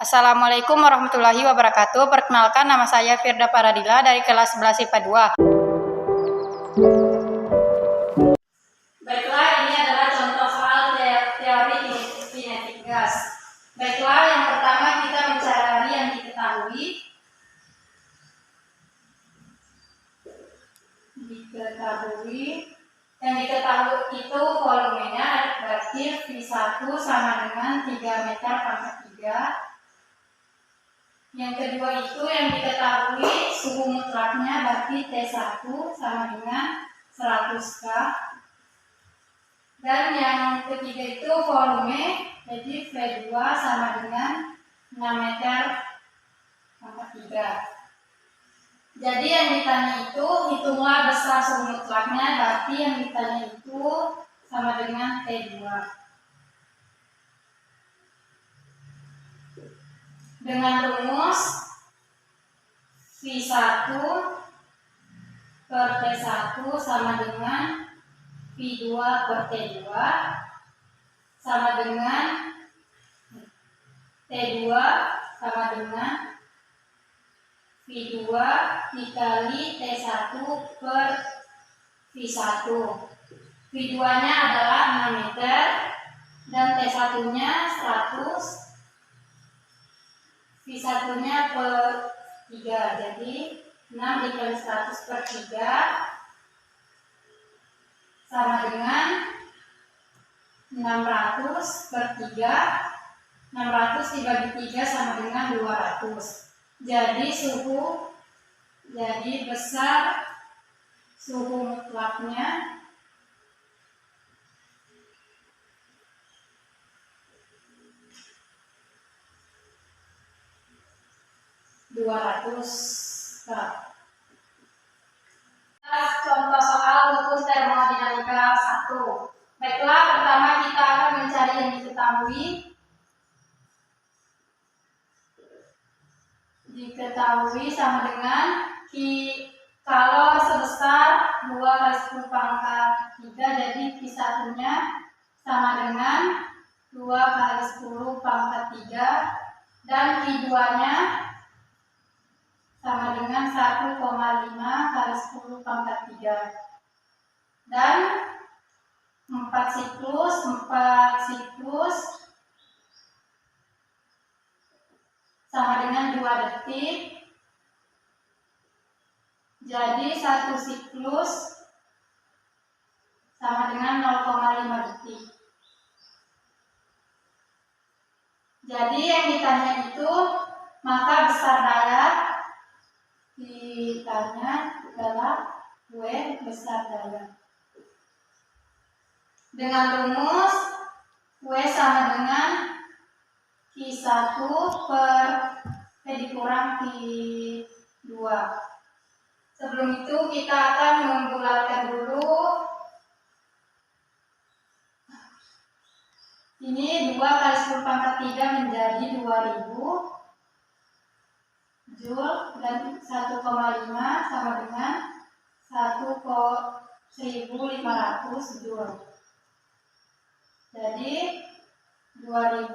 Assalamualaikum warahmatullahi wabarakatuh. Perkenalkan, nama saya Firda Paradila dari kelas 11 IPA 2. Baiklah, ini adalah contoh soal teori kinetik gas. Baiklah, yang pertama kita mencari yang diketahui. Yang diketahui itu volumenya, berarti V1 sama dengan 3 meter pangkat 3. Yang kedua itu yang diketahui suhu mutlaknya, berarti T1 sama dengan 100 K. Dan yang ketiga itu volume, jadi V2 sama dengan 6 meter pangkat 3. Jadi yang ditanya itu hitunglah besar suhu mutlaknya, berarti yang ditanya itu sama dengan T2. Dengan rumus V1 per T1 sama dengan V2 per T2 sama dengan T2 sama dengan V2 dikali T1 per V1. V2 nya adalah 6 meter dan T1 nya 100, V1 nya per 3, jadi 6 dikali 100 per 3 sama dengan 600 per 3. 600 dibagi 3 sama dengan 200. Jadi besar suhu mutlaknya 200 K. Contoh soal rumus termodinamika 1. Baiklah, pertama kita akan mencari yang diketahui sama dengan kalau sebesar 2 kali 10 pangkat 3, jadi Q1 nya sama dengan 2 kali 10 pangkat 3 dan Q2 nya sama dengan 1,5 kali 10 pangkat 3 dan 4 siklus sama dengan 2 detik. Jadi 1 siklus sama dengan 0,5 detik. Jadi yang ditanya itu maka besar daya ditanya adalah W besar daya. Dengan rumus W sama dengan Q1 per P dikurang Q2. Sebelum itu kita akan membulatkan dulu. Ini 2 kali 10 pangkat 3 menjadi 2000 Joule dan 1,5 sama dengan 1.1500 Joule. Jadi 2000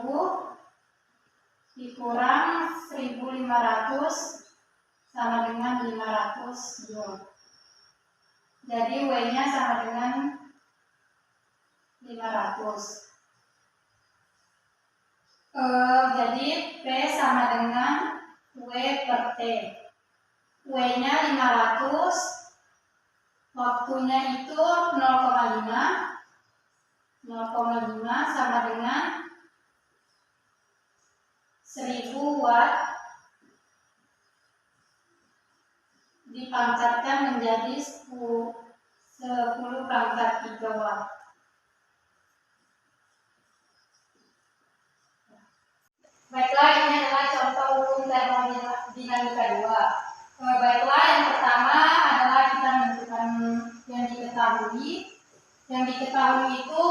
dikurang 1500 sama dengan 500 Joule. Jadi W-nya sama dengan 500. Jadi P sama dengan W per T. W-nya 500, waktunya itu 0,5 sama dengan 1000 watt dipangkatkan menjadi 10 pangkat 3 watt. Baiklah, ini adalah contoh hukum termodinamika 2. Baiklah, yang pertama adalah kita menentukan yang diketahui. Yang diketahui itu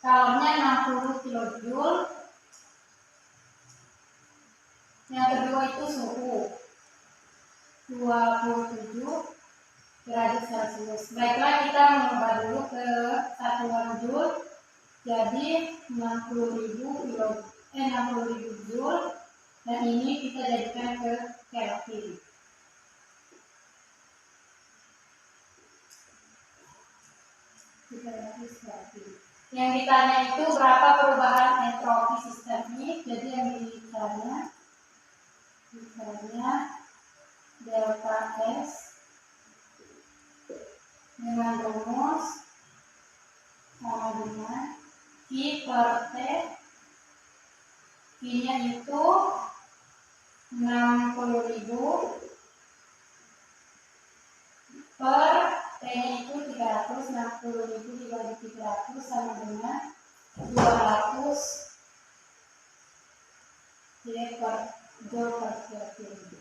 kalornya 60 kJ. Yang kedua itu suhu 27 derajat Celcius. Baiklah, kita mengubah dulu ke satuan Joule. Jadi 60.000 60.000 Joule, dan ini kita jadikan ke Kelvin. Yang ditanya itu berapa perubahan entropi sistemik. Jadi yang ditanya delta S dengan rumus sama dengan Q per T. Q-nya itu 60.000 per T-nya itu 360.000 dibagi 300 sama dengan 200 per Joule per Kelvin.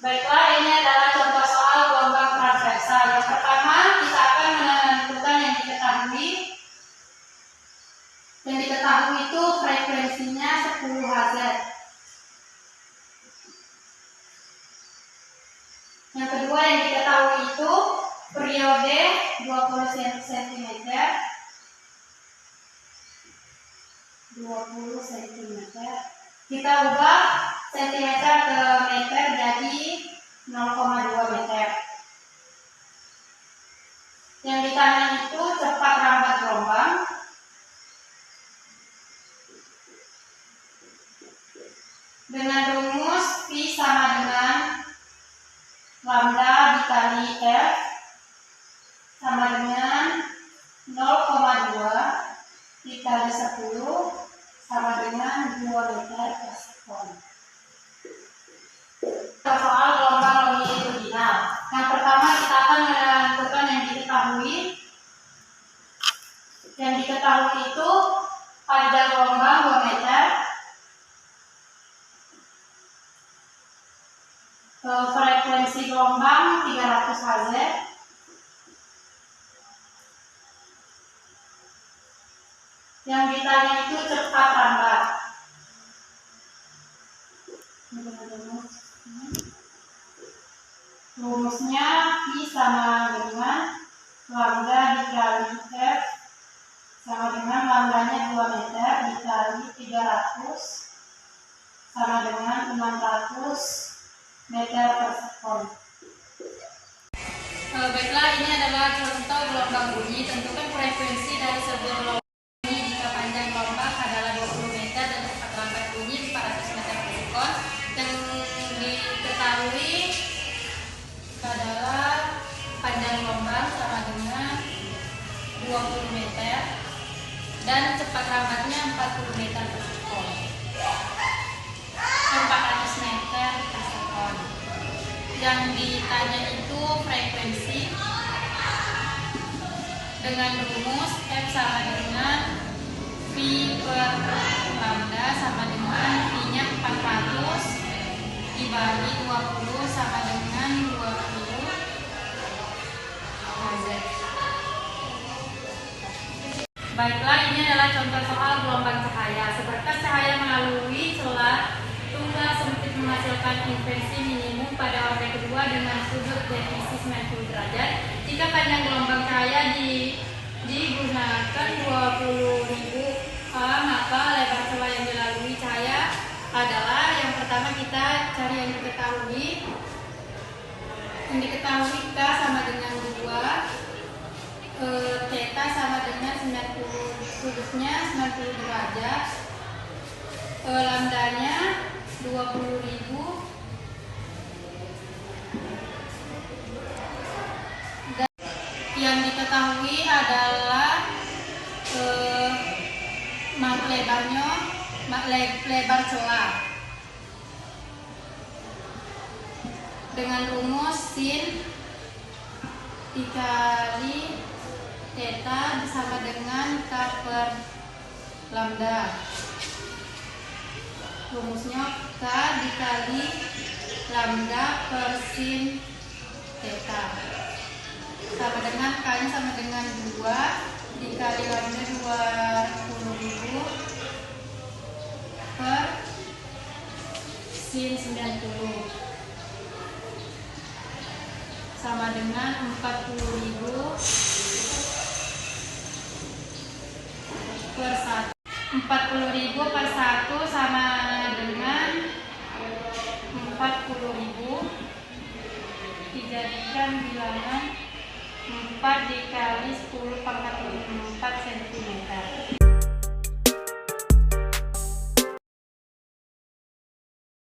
Baiklah, ini adalah contoh soal gelombang transversal. Yang pertama, kita akan menentukan yang diketahui. Yang diketahui itu frekuensinya 10 Hz. Yang kedua yang diketahui itu periode 20 cm. 20 cm. Kita ubah cm ke meter jadi 0,2 meter. Yang ditanya itu cepat rambat gelombang. Dengan rumus V sama dengan lambda dikali F sama dengan 0,2 dikali 10 sama dengan 2 meter per sekon. Soal gelombang longitudinal. Yang pertama kita akan menentukan yang diketahui. Yang diketahui itu panjang gelombang 2 meter. Frekuensi gelombang 300 Hz. Yang ditanya itu cepat rambat. Rumusnya I sama dengan lambda dikali F sama dengan lambdanya 2 meter dikali 300 sama dengan 600 meter per sekon. Baiklah, ini adalah contoh gelombang bunyi. Tentukan frekuensi dari sebuah gelombang bunyi jika panjang gelombang adalah 20 meter dan cepat rambat bunyi 400 meter per sekon. Yang diketahui adalah panjang gelombang sama dengan 20 meter dan cepat rambatnya 40 meter per sekon. 400 meter per sekon. Yang ditanya itu frekuensi dengan rumus F sama dengan V per lambda sama dengan V-nya 400 dibagi 20 sama dengan 20 Hz. Baiklah, ini adalah contoh soal gelombang cahaya. Seberkas cahaya melalui celah tunggal sempit menghasilkan inversi minimum pada orbit kedua dengan sudut deviasi 90 derajat. Jika panjang gelombang cahaya digunakan 20.000 A, maka lebar celah yang dilalui cahaya adalah, yang pertama kita cari yang diketahui. Yang diketahui K sama dengan 2, theta sama dengan 90, sudutnya 90 derajat, lambdanya 20.000. Dan yang diketahui adalah lebar celah dengan rumus sin dikali theta sama dengan K per lambda. Rumusnya K dikali lambda per sin theta sama dengan K-nya sama dengan 2 dikali lambda 20.000 per sin 90 sama dengan 40.000 per 1. 40.000 per 1 sama dengan 40.000 dijadikan bilangan 4 dikali 10 pangkat 4